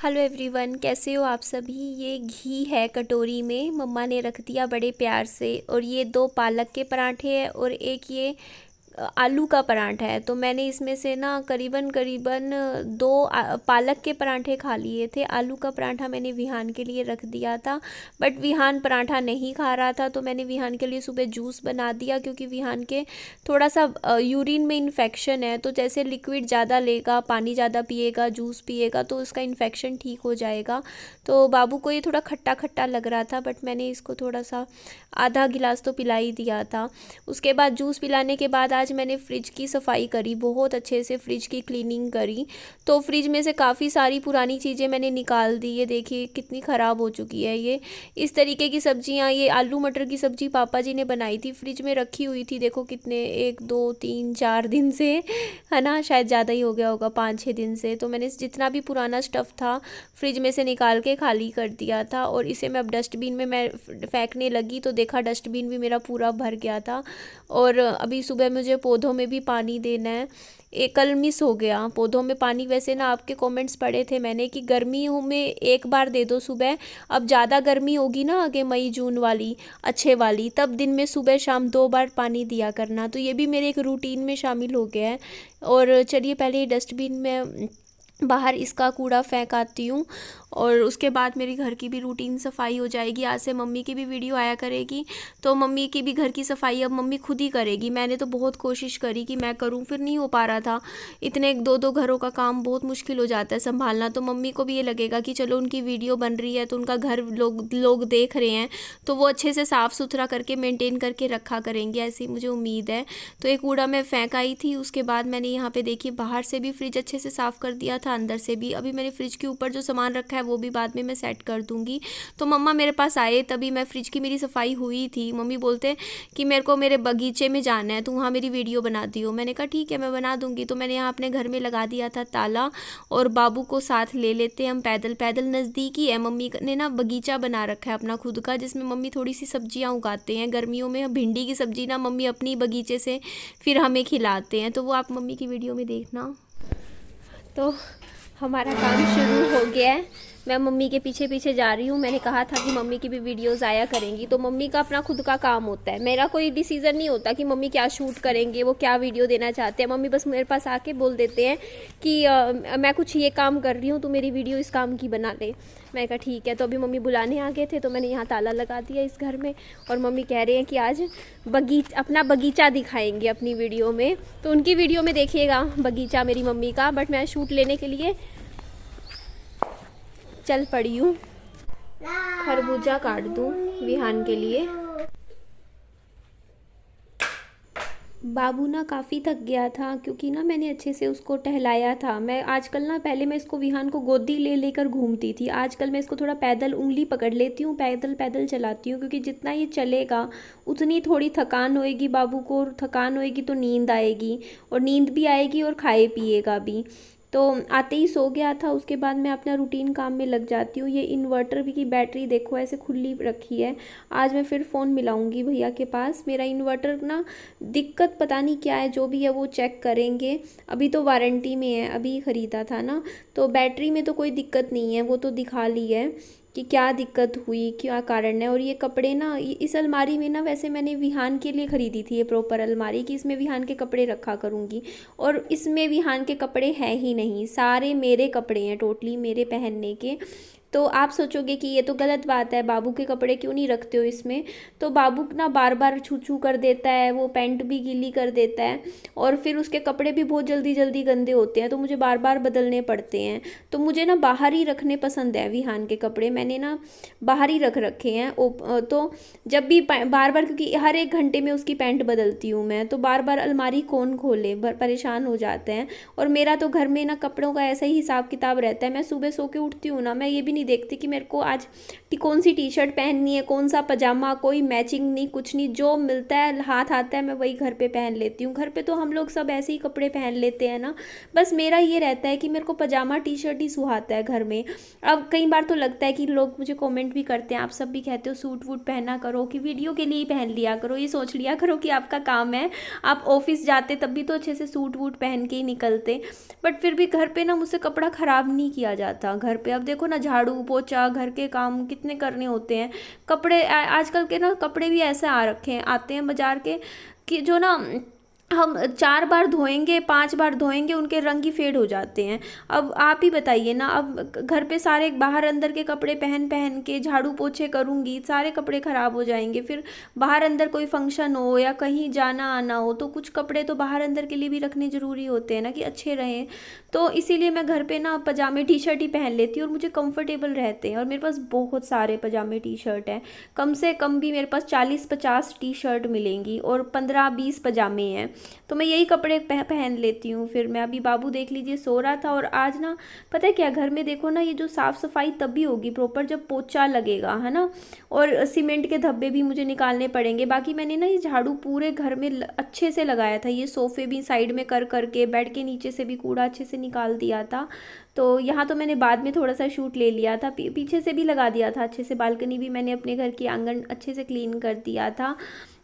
Hello everyone, कैसे हो आप सभी। ये घी है कटोरी में, मम्मा ने रख दिया बड़े प्यार से। और ये 2 पालक के पराठे हैं और एक ये आलू का पराठा है। तो मैंने इसमें से ना करीबन करीबन 2 पालक के पराठे खा लिए थे। आलू का पराठा मैंने विहान के लिए रख दिया था, बट विहान पराठा नहीं खा रहा था। तो मैंने विहान के लिए सुबह जूस बना दिया, क्योंकि विहान के थोड़ा सा यूरिन में इन्फेक्शन है। तो जैसे लिक्विड ज़्यादा लेगा, पानी ज़्यादा पिएगा, जूस पिएगा, तो उसका इन्फेक्शन ठीक हो जाएगा। तो बाबू को ये थोड़ा खट्टा खट्टा लग रहा था, बट मैंने इसको थोड़ा सा आधा गिलास तो पिला ही दिया था। उसके बाद जूस पिलाने के बाद आज मैंने फ्रिज की सफाई करी, बहुत अच्छे से फ्रिज की क्लीनिंग करी। तो फ्रिज में से काफ़ी सारी पुरानी चीज़ें मैंने निकाल दी। ये देखिए कितनी ख़राब हो चुकी है। ये इस तरीके की सब्जियां, ये आलू मटर की सब्ज़ी पापा जी ने बनाई थी, फ्रिज में रखी हुई थी। देखो कितने 1 2 3 4 दिन से, है ना, शायद ज़्यादा ही हो गया होगा, 5 6 दिन से। तो मैंने जितना भी पुराना स्टफ़ था फ्रिज में से निकाल के खाली कर दिया था। और इसे मैं अब डस्टबिन में मैं फेंकने लगी, तो देखा डस्टबिन भी मेरा पूरा भर गया था। और अभी सुबह मुझे पौधों में भी पानी देना है। एक कल मिस हो गया पौधों में पानी। वैसे ना आपके कमेंट्स पढ़े थे मैंने कि गर्मियों में एक बार दे दो सुबह। अब ज़्यादा गर्मी होगी ना आगे, मई जून वाली अच्छे वाली, तब दिन में सुबह शाम 2 बार पानी दिया करना। तो ये भी मेरे एक रूटीन में शामिल हो गया है। और चलिए पहले डस्टबिन में बाहर इसका कूड़ा फेंक आती हूँ, और उसके बाद मेरी घर की भी रूटीन सफाई हो जाएगी। आज से मम्मी की भी वीडियो आया करेगी, तो मम्मी की भी घर की सफाई अब मम्मी खुद ही करेगी। मैंने तो बहुत कोशिश करी कि मैं करूँ, फिर नहीं हो पा रहा था। इतने 2 2 घरों का काम बहुत मुश्किल हो जाता है संभालना। तो मम्मी को भी ये लगेगा कि चलो उनकी वीडियो बन रही है तो उनका घर लोग देख रहे हैं, तो वो अच्छे से साफ़ सुथरा करके मेनटेन करके रखा करेंगे, ऐसी मुझे उम्मीद है। तो एक कूड़ा मैं फेंक आई थी। उसके बाद मैंने यहाँ पे देखिए बाहर से भी फ्रिज अच्छे से साफ़ कर दिया था, अंदर से भी। अभी मैंने फ्रिज के ऊपर जो सामान रखा है वो भी बाद में मैं सेट कर दूंगी। तो मम्मा मेरे पास आए तभी मैं फ्रिज की मेरी सफाई हुई थी। मम्मी बोलते कि मेरे को मेरे बगीचे में जाना है, तू वहाँ मेरी वीडियो बना दियो। मैंने कहा ठीक है मैं बना दूंगी। तो मैंने यहाँ अपने घर में लगा दिया था ताला, और बाबू को साथ ले लेते हैं हम पैदल पैदल। नज़दीकी है, मम्मी ने ना बगीचा बना रखा है अपना खुद का, जिसमें मम्मी थोड़ी सी सब्जियाँ उगाते हैं। गर्मियों में भिंडी की सब्जी ना मम्मी अपनी बगीचे से फिर हमें खिलाते हैं, तो वो आप मम्मी की वीडियो में देखना। तो हमारा काम शुरू हो गया है। मैं मम्मी के पीछे पीछे जा रही हूँ। मैंने कहा था कि मम्मी की भी वीडियोस आया करेंगी, तो मम्मी का अपना खुद का काम होता है। मेरा कोई डिसीज़न नहीं होता कि मम्मी क्या शूट करेंगे, वो क्या वीडियो देना चाहते हैं। मम्मी बस मेरे पास आके बोल देते हैं कि मैं कुछ ये काम कर रही हूँ, तो मेरी वीडियो इस काम की बना ले। मैं कहा ठीक है। तो अभी मम्मी बुलाने आ गए थे, तो मैंने यहाँ ताला लगा दिया इस घर में। और मम्मी कह रहे हैं कि आज अपना बगीचा दिखाएंगे अपनी वीडियो में, तो उनकी वीडियो में देखिएगा बगीचा मेरी मम्मी का। बट मैं शूट लेने के लिए चल पड़ी हूँ। खरबूजा काट दूँ विहान के लिए। बाबू ना काफ़ी थक गया था, क्योंकि ना मैंने अच्छे से उसको टहलाया था। मैं आजकल ना, पहले मैं इसको विहान को गोदी ले लेकर घूमती थी, आजकल मैं इसको थोड़ा पैदल उंगली पकड़ लेती हूँ, पैदल पैदल चलाती हूँ। क्योंकि जितना ये चलेगा उतनी थोड़ी थकान होएगी बाबू को, और थकान होएगी तो नींद आएगी, और नींद भी आएगी और खाए पिएगा भी। तो आते ही सो गया था। उसके बाद मैं अपना रूटीन काम में लग जाती हूँ। ये इन्वर्टर भी की बैटरी देखो ऐसे खुली रखी है। आज मैं फिर फ़ोन मिलाऊंगी भैया के पास। मेरा इन्वर्टर ना दिक्कत पता नहीं क्या है, जो भी है वो चेक करेंगे। अभी तो वारंटी में है, अभी ख़रीदा था ना, तो बैटरी में तो कोई दिक्कत नहीं है, वो तो दिखा ली है कि क्या दिक्कत हुई, क्या कारण है। और ये कपड़े ना, इस अलमारी में ना, वैसे मैंने विहान के लिए ख़रीदी थी ये प्रॉपर अलमारी, कि इसमें विहान के कपड़े रखा करूँगी। और इसमें विहान के कपड़े हैं ही नहीं, सारे मेरे कपड़े हैं, टोटली मेरे पहनने के। तो आप सोचोगे कि ये तो गलत बात है, बाबू के कपड़े क्यों नहीं रखते हो इसमें। तो बाबू ना बार बार छू छू कर देता है, वो पैंट भी गीली कर देता है, और फिर उसके कपड़े भी बहुत जल्दी जल्दी गंदे होते हैं, तो मुझे बार बार बदलने पड़ते हैं। तो मुझे ना बाहर ही रखने पसंद है विहान के कपड़े, मैंने ना बाहर ही रख रखे हैं। तो जब भी बार बार, क्योंकि हर 1 घंटे में उसकी पैंट बदलती हूँ मैं, तो बार बार अलमारी कौन खोले, परेशान हो जाते हैं। और मेरा तो घर में ना कपड़ों का ऐसा ही हिसाब किताब रहता है। मैं सुबह सो के उठती हूँ ना, मैं ये भी नहीं नहीं देखती कि मेरे को आज कौन सी टी शर्ट पहननी है, कौन सा पजामा, कोई मैचिंग नहीं, कुछ नहीं, जो मिलता है हाथ आता है मैं वही घर पे पहन लेती हूँ। घर पे तो हम लोग सब ऐसे ही कपड़े पहन लेते हैं ना। बस मेरा ये रहता है कि मेरे को पजामा टी शर्ट ही सुहाता है घर में। अब कई बार तो लगता है कि लोग मुझे कमेंट भी करते हैं, आप सब भी कहते हो सूट वूट पहना करो, कि वीडियो के लिए ही पहन लिया करो, ये सोच लिया करो कि आपका काम है, आप ऑफिस जाते तब भी तो अच्छे से सूट वूट पहन के ही निकलते। बट फिर भी घर पे ना मुझसे कपड़ा ख़राब नहीं किया जाता। घर पे अब देखो ना, झाड़ू पोछा घर के काम कितने करने होते हैं। कपड़े आजकल के ना कपड़े भी ऐसे आ रखे हैं, आते हैं बाजार के, कि जो ना हम 4 बार धोएंगे 5 बार धोएंगे उनके रंग ही फेड हो जाते हैं। अब आप ही बताइए ना, अब घर पे सारे बाहर अंदर के कपड़े पहन पहन के झाड़ू पोछे करूँगी, सारे कपड़े ख़राब हो जाएंगे। फिर बाहर अंदर कोई फंक्शन हो या कहीं जाना आना हो तो कुछ कपड़े तो बाहर अंदर के लिए भी रखने ज़रूरी होते हैं ना, कि अच्छे रहें। तो इसीलिए मैं घर पे ना पजामे टी शर्ट ही पहन लेती हूँ और मुझे कंफर्टेबल रहते हैं। और मेरे पास बहुत सारे पजामे टी शर्ट हैं, कम से कम भी मेरे पास 40-50 टी शर्ट मिलेंगी और 15-20 पजामे हैं। तो मैं यही कपड़े पहन लेती हूँ। फिर मैं अभी, बाबू देख लीजिए सो रहा था, और आज ना पता है क्या, घर में देखो ना, ये जो साफ़ सफाई तभी होगी प्रॉपर जब पोछा लगेगा, है ना, और सीमेंट के धब्बे भी मुझे निकालने पड़ेंगे। बाकी मैंने ना ये झाड़ू पूरे घर में अच्छे से लगाया था, ये सोफ़े भी साइड में कर करके, बेड के नीचे से भी कूड़ा अच्छे से निकाल दिया था। तो यहाँ तो मैंने बाद में थोड़ा सा शूट ले लिया था, पीछे से भी लगा दिया था अच्छे से, बालकनी भी मैंने अपने घर की आंगन अच्छे से क्लीन कर दिया था।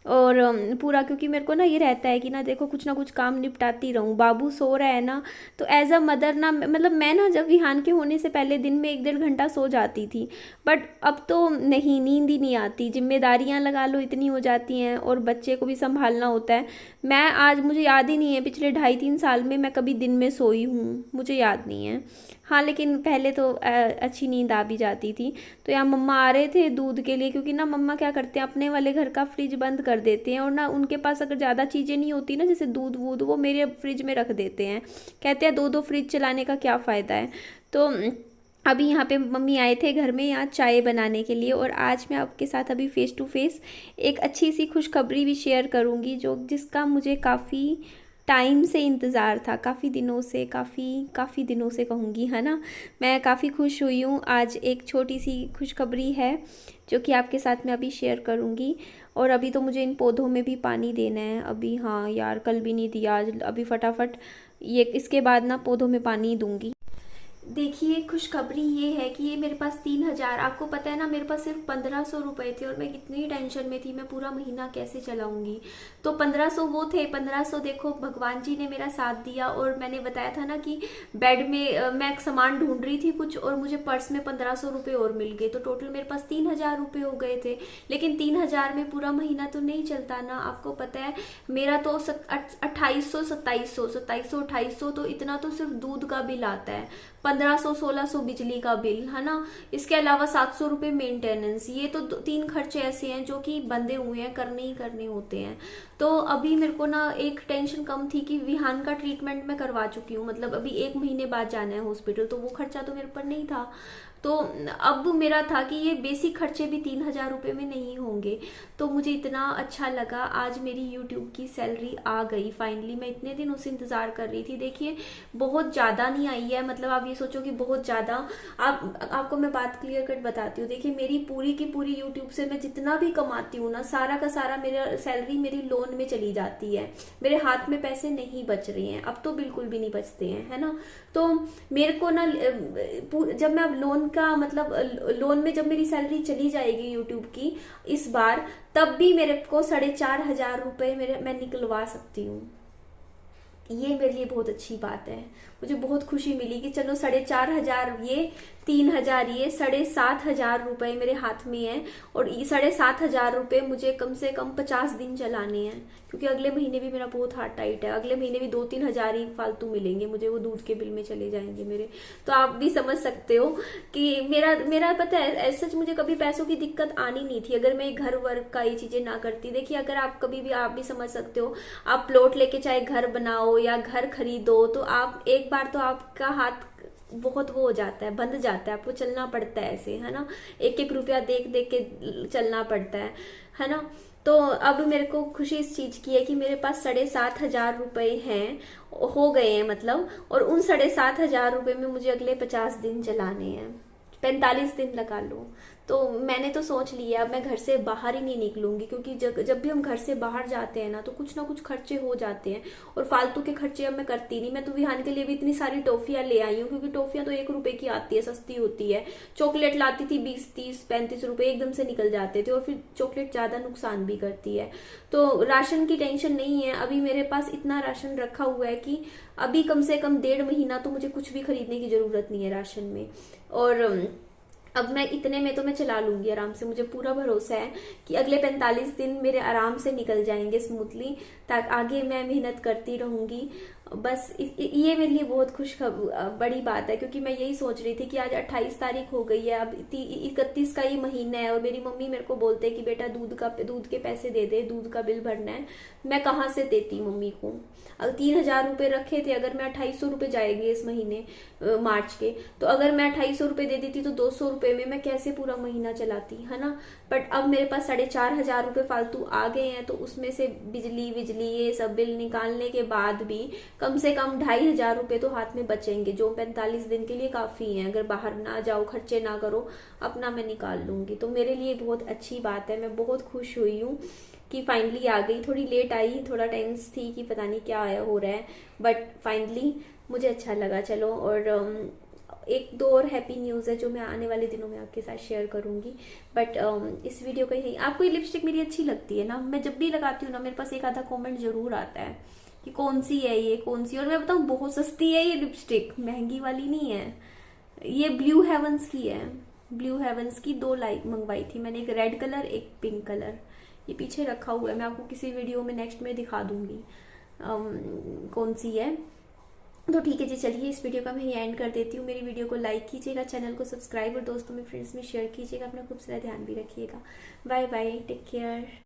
और पूरा, क्योंकि मेरे को ना ये रहता है कि ना देखो कुछ ना कुछ काम निपटाती रहूँ। बाबू सो रहा है ना, तो एज अ मदर ना, मतलब मैं ना जब विहान के होने से पहले दिन में 1-1.5 घंटा सो जाती थी, बट अब तो नहीं, नींद ही नहीं आती, जिम्मेदारियाँ लगा लो इतनी हो जाती हैं और बच्चे को भी संभालना होता है। मैं आज, मुझे याद ही नहीं है पिछले 2.5-3 साल में मैं कभी दिन में सोई हूँ, मुझे याद नहीं है। हाँ, लेकिन पहले तो अच्छी नींद आ भी जाती थी। तो यहाँ मम्मा आ रहे थे दूध के लिए, क्योंकि ना मम्मा क्या करते हैं, अपने वाले घर का फ्रिज बंद कर देते हैं, और ना उनके पास अगर ज़्यादा चीज़ें नहीं होती ना, जैसे दूध वूध, वो मेरे फ्रिज में रख देते हैं। कहते हैं 2-2 फ्रिज चलाने का क्या फ़ायदा है। तो अभी यहाँ पे मम्मी आए थे घर में यहाँ चाय बनाने के लिए, और आज मैं आपके साथ अभी फ़ेस टू फेस एक अच्छी सी खुशखबरी भी शेयर करूँगी, जिसका मुझे काफ़ी टाइम से इंतज़ार था, काफ़ी दिनों से कहूँगी, है ना। मैं काफ़ी खुश हुई हूँ। आज एक छोटी सी खुशखबरी है जो कि आपके साथ मैं अभी शेयर करूँगी। और अभी तो मुझे इन पौधों में भी पानी देना है अभी। हाँ यार, कल भी नहीं दिया, आज अभी फटाफट ये इसके बाद ना पौधों में पानी दूँगी। देखिए, खुशखबरी ये है कि ये मेरे पास 3,000, आपको पता है ना, मेरे पास सिर्फ 1,500 रुपये थे और मैं कितनी टेंशन में थी, मैं पूरा महीना कैसे चलाऊंगी। तो 1,500 वो थे, 1,500 देखो भगवान जी ने मेरा साथ दिया। और मैंने बताया था ना कि बेड में मैं सामान ढूंढ रही थी कुछ, और मुझे पर्स में 1,500 रुपये और मिल गए, तो टोटल मेरे पास 3,000 रुपये हो गए थे। लेकिन 3,000 में पूरा महीना तो नहीं चलता ना, आपको पता है। मेरा तो 2800, 2700, 2800 तो इतना तो सिर्फ दूध का बिल आता है, 1,500-1,600 बिजली का बिल, है ना। इसके अलावा 700 रुपये मेंटेनेंस। ये तो 3 खर्चे ऐसे हैं जो कि बंधे हुए हैं, करने ही करने होते हैं। तो अभी मेरे को ना एक टेंशन कम थी कि विहान का ट्रीटमेंट मैं करवा चुकी हूँ, मतलब अभी 1 महीने बाद जाना है हॉस्पिटल, तो वो खर्चा तो मेरे पर नहीं था। तो अब मेरा था कि ये बेसिक खर्चे भी 3,000 रुपये में नहीं होंगे। तो मुझे इतना अच्छा लगा, आज मेरी यूट्यूब की सैलरी आ गई फाइनली। मैं इतने दिन उससे इंतज़ार कर रही थी। देखिए, बहुत ज़्यादा नहीं आई है, मतलब आप ये सोचो कि बहुत ज़्यादा। आपको मैं बात क्लियर कट बताती हूँ। देखिए, मेरी पूरी की पूरी यूट्यूब से मैं जितना भी कमाती हूँ ना, सारा का सारा मेरा सैलरी मेरी लोन में चली जाती है। मेरे हाथ में पैसे नहीं बच रहे हैं, अब तो बिल्कुल भी नहीं बचते हैं, है ना। तो मेरे को ना जब मैं अब लोन का, मतलब लोन में जब मेरी सैलरी चली जाएगी यूट्यूब की इस बार, तब भी मेरे को 4,500 रुपये मैं निकलवा सकती हूँ। ये मेरे लिए बहुत अच्छी बात है। मुझे बहुत खुशी मिली कि चलो 4,500 ये, 3,000 ये, 7,500 रुपये मेरे हाथ में है। और 7,500 रुपये मुझे कम से कम 50 दिन चलाने हैं, क्योंकि अगले महीने भी मेरा बहुत हाथ टाइट है। अगले महीने भी 2-3 हज़ार ही फालतू मिलेंगे मुझे, वो दूध के बिल में चले जाएंगे मेरे। तो आप भी समझ सकते हो कि मेरा पता है, सच मुझे कभी पैसों की दिक्कत आनी नहीं थी अगर मैं घर वर्क का ये चीज़ें ना करती। देखिए, अगर आप कभी भी, आप भी समझ सकते हो, आप प्लॉट लेके चाहे घर बनाओ या घर खरीदो, तो आप एक बार तो आपका हाथ बहुत वो हो जाता है, बंध जाता है, आपको चलना पड़ता है ऐसे, है ना। 1-1 रुपया देख देख के चलना पड़ता है ना। तो अब मेरे को खुशी इस चीज़ की है कि मेरे पास 7,500 रुपये हैं, हो गए हैं मतलब। और उन 7,500 रुपये में मुझे अगले 50 दिन चलाने हैं। 45 दिन लगा लो। तो मैंने तो सोच लिया अब मैं घर से बाहर ही नहीं निकलूंगी, क्योंकि जब भी हम घर से बाहर जाते हैं ना तो कुछ ना कुछ खर्चे हो जाते हैं, और फालतू के खर्चे अब मैं करती नहीं। मैं तो विहान के लिए भी इतनी सारी टॉफियां ले आई हूँ, क्योंकि टॉफियां तो 1 रुपए की आती है, सस्ती होती है। चॉकलेट लाती थी 20, 30, 35 रुपए एकदम से निकल जाते थे, और फिर चॉकलेट ज्यादा नुकसान भी करती है। तो राशन की टेंशन नहीं है, अभी मेरे पास इतना राशन रखा हुआ है कि अभी कम से कम 1.5 महीना तो मुझे कुछ भी खरीदने की जरूरत नहीं है राशन में। और अब मैं इतने में तो मैं चला लूंगी आराम से, मुझे पूरा भरोसा है कि अगले 45 दिन मेरे आराम से निकल जाएंगे स्मूथली, ताकि आगे मैं मेहनत करती रहूंगी। बस ये मेरे लिए बहुत बड़ी बात है, क्योंकि मैं यही सोच रही थी कि आज 28 तारीख हो गई है, अब 31 का ये महीना है, और मेरी मम्मी मेरे को बोलते हैं कि बेटा दूध के पैसे दे दे, दूध का बिल भरना है। मैं कहाँ से देती मम्मी को? अगर 3,000 रुपये रखे थे, अगर मैं 2,800 रुपये जाएंगे इस महीने मार्च के, तो अगर मैं 2,800 रुपये दे देती तो 200 रुपये में मैं कैसे पूरा महीना चलाती, है ना। बट अब मेरे पास 4,500 रुपये फालतू आ गए हैं, तो उसमें से बिजली ये सब बिल निकालने के बाद भी कम से कम 2,500 रुपये तो हाथ में बचेंगे, जो 45 दिन के लिए काफी हैं। अगर बाहर ना जाओ, खर्चे ना करो, अपना मैं निकाल लूंगी। तो मेरे लिए बहुत अच्छी बात है, मैं बहुत खुश हुई हूँ कि फाइनली आ गई। थोड़ी लेट आई, थोड़ा टेंस थी कि पता नहीं क्या आया हो रहा है, बट फाइनली मुझे अच्छा लगा। चलो, और एक दो और हैप्पी न्यूज़ है जो मैं आने वाले दिनों में आपके साथ शेयर करूंगी। बट इस वीडियो का ही, आपको ये लिपस्टिक मेरी अच्छी लगती है ना? मैं जब भी लगाती हूँ ना, मेरे पास एक आधा कमेंट जरूर आता है कि कौन सी है ये, कौन सी। और मैं बताऊँ, बहुत सस्ती है ये लिपस्टिक, महंगी वाली नहीं है। ये ब्लू हेवंस की है, ब्लू हेवंस की 2 लाइट मंगवाई थी मैंने, एक रेड कलर एक पिंक कलर। ये पीछे रखा हुआ है, मैं आपको किसी वीडियो में नेक्स्ट में दिखा दूंगी कौन सी है। तो ठीक है जी, चलिए इस वीडियो का मैं ये एंड कर देती हूँ। मेरी वीडियो को लाइक कीजिएगा, चैनल को सब्सक्राइब और दोस्तों में फ्रेंड्स में शेयर कीजिएगा। अपना खूब सारा ध्यान भी रखिएगा। Bye bye, take care.